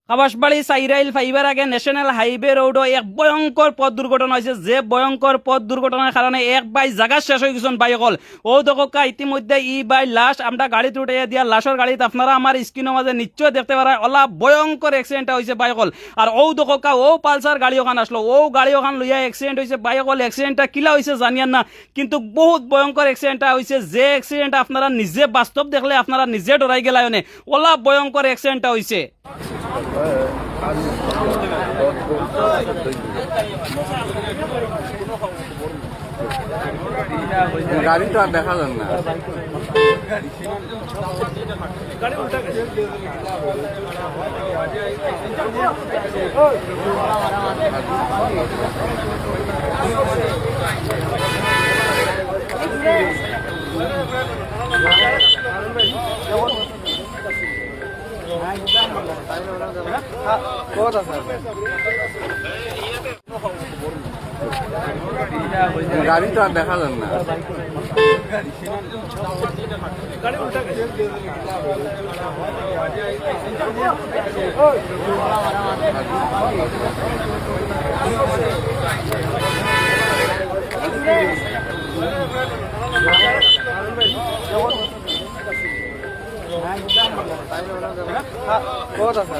কাবাসবাড়ি সাইরাইল fibre আগে national highway রোডও এক ভয়ঙ্কর পথ দুর্ঘটনা হয়েছে, যে ভয়ঙ্কর পথ দুর্ঘটনার কারণে এক বাই জায়গা শেষ হয়ে গেছেন বাই অকল। ও দোকা ইতিমধ্যে ই বাই লাশ আমরা গাড়িতে উঠে দিয়া লাশর গাড়িতে আপনারা আমার স্ক্রিনের মাঝে নিশ্চয় দেখতে পারেন ওলা ভয়ঙ্কর অ্যাক্সিডেন্ট হয়েছে বাই অকল। আর ও দোকা ও পালসার গাড়ি ওখান আসলো, ও গাড়ি ওখান লইয়া অ্যাক্সিডেন্ট হয়েছে বাই অকল। অ্যাক্সিডেন্টটা কিলা হয়েছে জানিয়ান না, কিন্তু বহুত ভয়ঙ্কর অ্যাক্সিডেন্টটা হয়েছে, যে অ্যাক্সিডেন্টটা আপনারা নিজে বাস্তব দেখলে আপনারা নিজে ডরাই গেলায় ওলা ভয়ঙ্কর অ্যাক্সিডেন্টটা হয়েছে। গাড়ি তো আর দেখা যান না। গাড়ি তো আর দেখা যান না। কত আছে